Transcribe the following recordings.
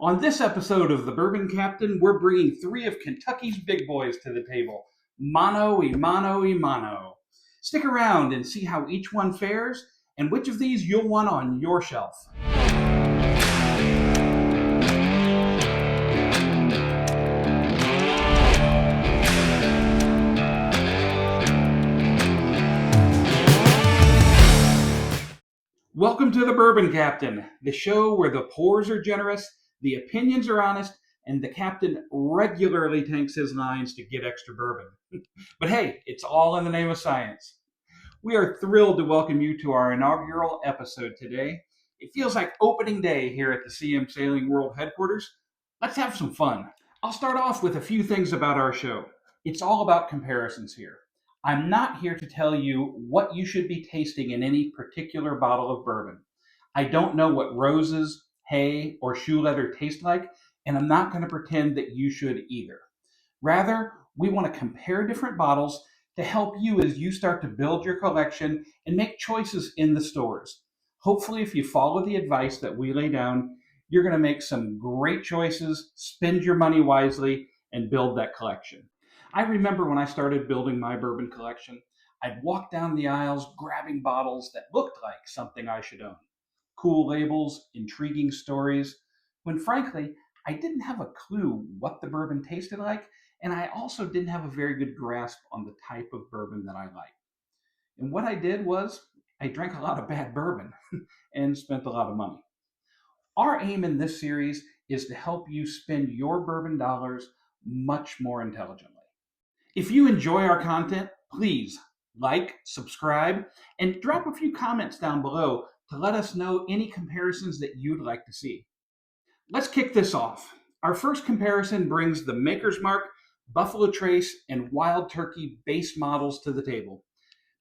On this episode of The Bourbon Captain, we're bringing three of Kentucky's big boys to the table. Mano y mano y mano. Stick around and see how each one fares and which of these you'll want on your shelf. Welcome to The Bourbon Captain, the show where the pours are generous, the opinions are honest, and the captain regularly tanks his lines to get extra bourbon. But hey, it's all in the name of science. We are thrilled to welcome you to our inaugural episode today. It feels like opening day here at the CM Sailing World headquarters. Let's have some fun. I'll start off with a few things about our show. It's all about comparisons here. I'm not here to tell you what you should be tasting in any particular bottle of bourbon. I don't know what roses, hay, or shoe leather taste like, and I'm not going to pretend that you should either. Rather, we want to compare different bottles to help you as you start to build your collection and make choices in the stores. Hopefully, if you follow the advice that we lay down, you're going to make some great choices, spend your money wisely, and build that collection. I remember when I started building my bourbon collection, I'd walk down the aisles grabbing bottles that looked like something I should own. Cool labels, intriguing stories, when frankly, I didn't have a clue what the bourbon tasted like, and I also didn't have a very good grasp on the type of bourbon that I like. And what I did was I drank a lot of bad bourbon and spent a lot of money. Our aim in this series is to help you spend your bourbon dollars much more intelligently. If you enjoy our content, please like, subscribe, and drop a few comments down below to let us know any comparisons that you'd like to see. Let's kick this off. Our first comparison brings the Maker's Mark, Buffalo Trace, and Wild Turkey base models to the table.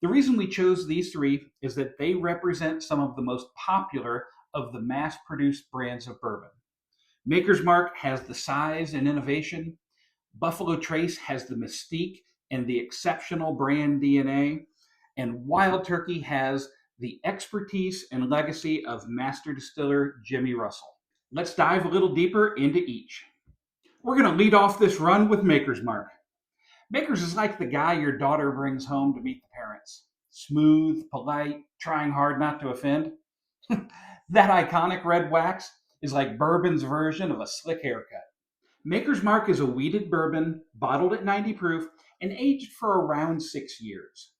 The reason we chose these three is that they represent some of the most popular of the mass-produced brands of bourbon. Maker's Mark has the size and innovation. Buffalo Trace has the mystique and the exceptional brand DNA. And Wild Turkey has the expertise and legacy of master distiller Jimmy Russell. Let's dive a little deeper into each. We're going to lead off this run with Maker's Mark. Maker's is like the guy your daughter brings home to meet the parents. Smooth, polite, trying hard not to offend. That iconic red wax is like bourbon's version of a slick haircut. Maker's Mark is a wheated bourbon, bottled at 90 proof, and aged for around 6 years.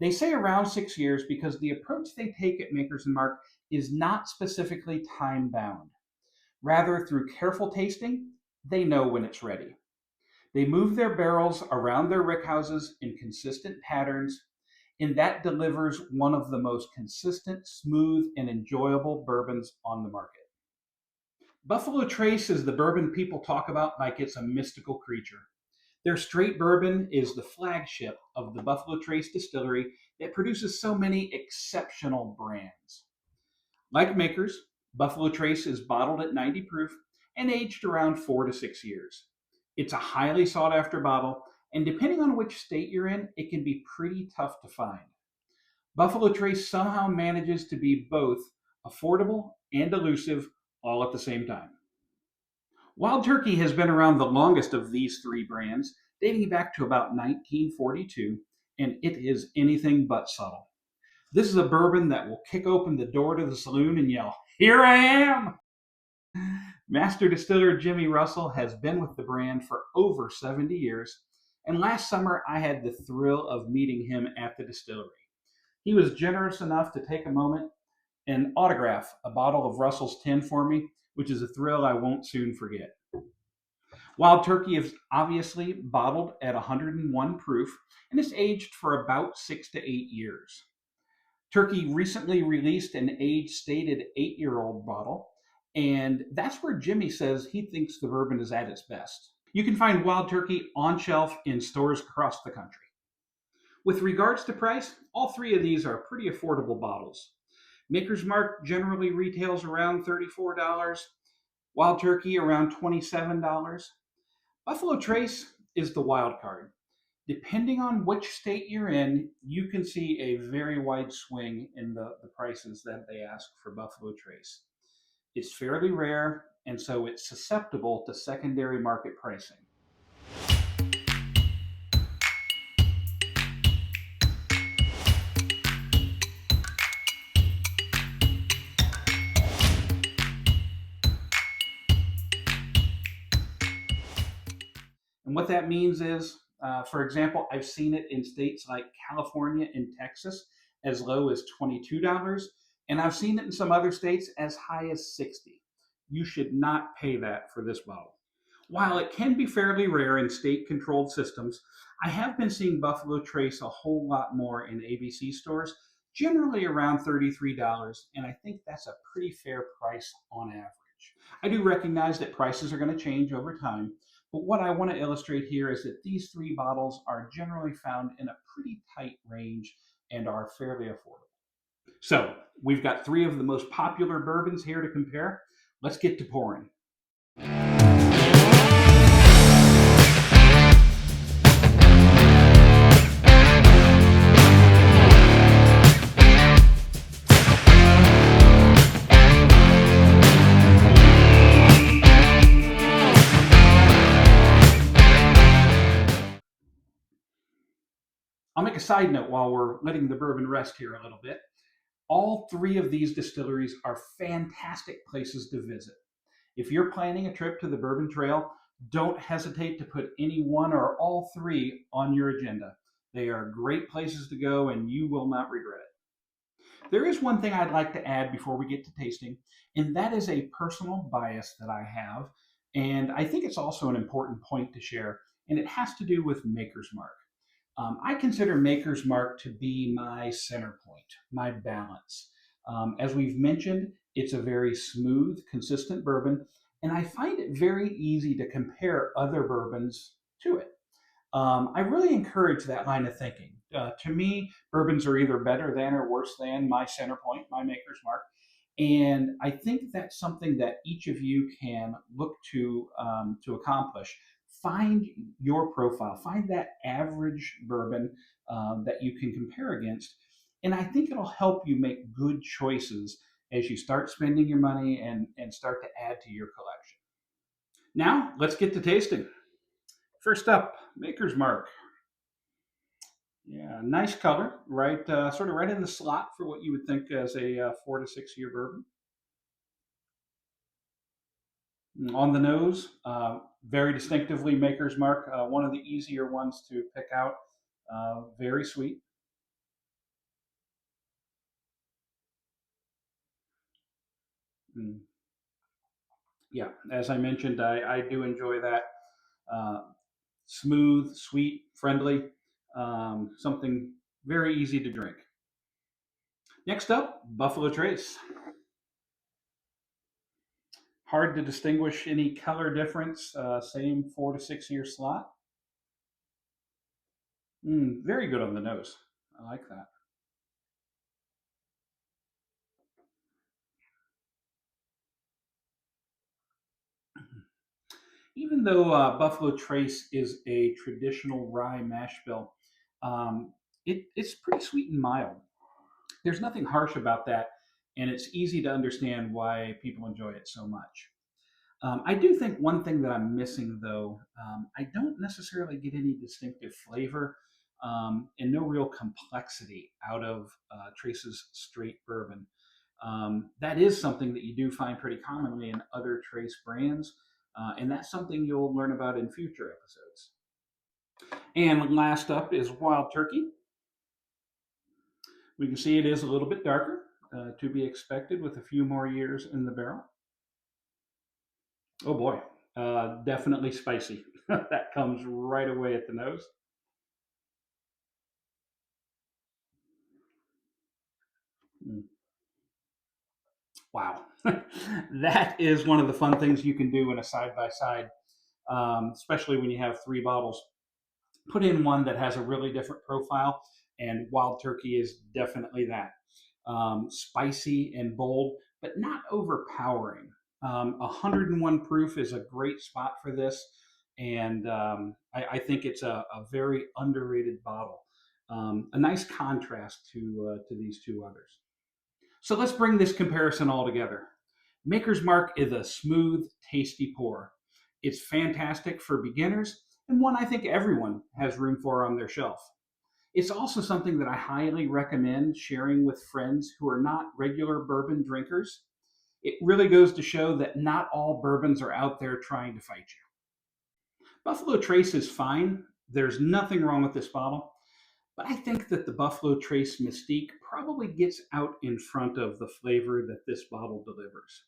They say around 6 years because the approach they take at Maker's Mark is not specifically time bound. Rather, through careful tasting, they know when it's ready. They move their barrels around their rickhouses in consistent patterns, and that delivers one of the most consistent, smooth, and enjoyable bourbons on the market. Buffalo Trace is the bourbon people talk about like it's a mystical creature. Their straight bourbon is the flagship of the Buffalo Trace distillery that produces so many exceptional brands. Like Makers, Buffalo Trace is bottled at 90 proof and aged around 4 to 6 years. It's a highly sought after bottle, and depending on which state you're in, it can be pretty tough to find. Buffalo Trace somehow manages to be both affordable and elusive all at the same time. Wild Turkey has been around the longest of these three brands, dating back to about 1942, and it is anything but subtle. This is a bourbon that will kick open the door to the saloon and yell, "Here I am!" Master distiller Jimmy Russell has been with the brand for over 70 years, and last summer I had the thrill of meeting him at the distillery. He was generous enough to take a moment and autograph a bottle of Russell's Tin for me, which is a thrill I won't soon forget. Wild Turkey is obviously bottled at 101 proof and is aged for about 6 to 8 years. Turkey recently released an age-stated 8-year-old bottle, and that's where Jimmy says he thinks the bourbon is at its best. You can find Wild Turkey on shelf in stores across the country. With regards to price, all three of these are pretty affordable bottles. Maker's Mark generally retails around $34, Wild Turkey around $27. Buffalo Trace is the wild card. Depending on which state you're in, you can see a very wide swing in the prices that they ask for Buffalo Trace. It's fairly rare, and so it's susceptible to secondary market pricing. And what that means is, for example, I've seen it in states like California and Texas as low as $22, and I've seen it in some other states as high as 60. You should not pay that for this bottle. While it can be fairly rare in state controlled systems, I have been seeing Buffalo Trace a whole lot more in ABC stores, generally around $33, and I think that's a pretty fair price on average. I do recognize that prices are going to change over time, but what I want to illustrate here is that these three bottles are generally found in a pretty tight range and are fairly affordable. So, we've got three of the most popular bourbons here to compare. Let's get to pouring. I'll make a side note while we're letting the bourbon rest here a little bit. All three of these distilleries are fantastic places to visit. If you're planning a trip to the Bourbon Trail, don't hesitate to put any one or all three on your agenda. They are great places to go and you will not regret it. There is one thing I'd like to add before we get to tasting, and that is a personal bias that I have. And I think it's also an important point to share, and it has to do with Maker's Mark. I consider Maker's Mark to be my center point, my balance. As we've mentioned, it's a very smooth, consistent bourbon, and I find it very easy to compare other bourbons to it. I really encourage that line of thinking. To me, bourbons are either better than or worse than my center point, my Maker's Mark. And I think that's something that each of you can look to accomplish. Find your profile, find that average bourbon that you can compare against. And I think it'll help you make good choices as you start spending your money and start to add to your collection. Now, let's get to tasting. First up, Maker's Mark. Yeah, nice color, right? Sort of right in the slot for what you would think as a 4 to 6 year bourbon. On the nose, very distinctively Maker's Mark, one of the easier ones to pick out. Very sweet. Mm. Yeah, as I mentioned, I do enjoy that. Uh, Smooth, sweet, friendly, something very easy to drink. Next up, Buffalo Trace. Hard to distinguish any color difference. Same 4 to 6 year slot. Very good on the nose. I like that. Even though Buffalo Trace is a traditional rye mash bill, it's pretty sweet and mild. There's nothing harsh about that, and it's easy to understand why people enjoy it so much. I do think one thing that I'm missing, though, I don't necessarily get any distinctive flavor and no real complexity out of Trace's straight bourbon. That is something that you do find pretty commonly in other Trace brands, and that's something you'll learn about in future episodes. And last up is Wild Turkey. We can see it is a little bit darker, to be expected with a few more years in the barrel. Oh boy, definitely spicy. That comes right away at the nose. Mm. Wow. That is one of the fun things you can do in a side by side, especially when you have three bottles. Put in one that has a really different profile, and Wild Turkey is definitely that. Spicy and bold, but not overpowering. 101 proof is a great spot for this, and I think it's a very underrated bottle. A nice contrast to these two others. So let's bring this comparison all together. Maker's Mark is a smooth, tasty pour. It's fantastic for beginners and one I think everyone has room for on their shelf. It's also something that I highly recommend sharing with friends who are not regular bourbon drinkers. It really goes to show that not all bourbons are out there trying to fight you. Buffalo Trace is fine. There's nothing wrong with this bottle, but I think that the Buffalo Trace mystique probably gets out in front of the flavor that this bottle delivers.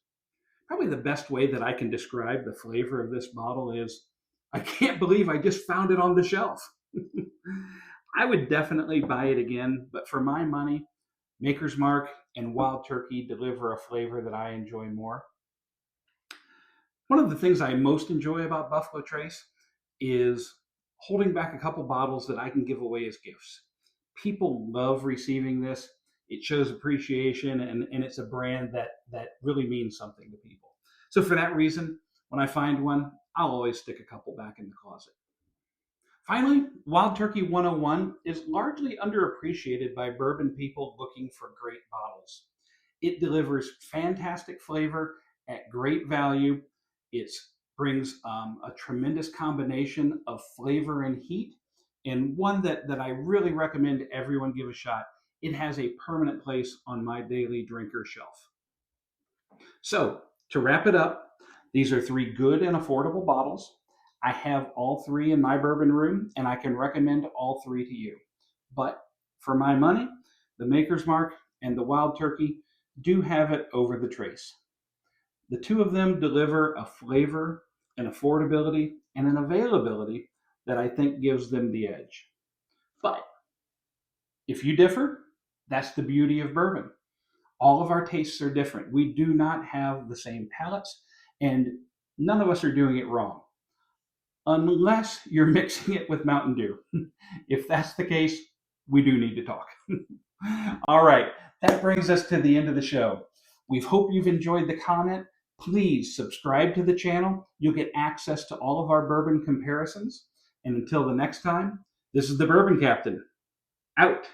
Probably the best way that I can describe the flavor of this bottle is I can't believe I just found it on the shelf. I would definitely buy it again, but for my money, Maker's Mark and Wild Turkey deliver a flavor that I enjoy more. One of the things I most enjoy about Buffalo Trace is holding back a couple bottles that I can give away as gifts. People love receiving this. It shows appreciation, and it's a brand that really means something to people. So for that reason, when I find one, I'll always stick a couple back in the closet. Finally, Wild Turkey 101 is largely underappreciated by bourbon people looking for great bottles. It delivers fantastic flavor at great value. It brings a tremendous combination of flavor and heat, and one that I really recommend everyone give a shot. It has a permanent place on my daily drinker shelf. So, to wrap it up, these are three good and affordable bottles. I have all three in my bourbon room, and I can recommend all three to you. But for my money, the Maker's Mark and the Wild Turkey do have it over the Trace. The two of them deliver a flavor, an affordability, and an availability that I think gives them the edge. But if you differ, that's the beauty of bourbon. All of our tastes are different. We do not have the same palates, and none of us are doing it wrong, unless you're mixing it with Mountain Dew. If that's the case, we do need to talk. All right, that brings us to the end of the show. We hope you've enjoyed the comment. Please subscribe to the channel. You'll get access to all of our bourbon comparisons. And until the next time, this is the Bourbon Captain, out.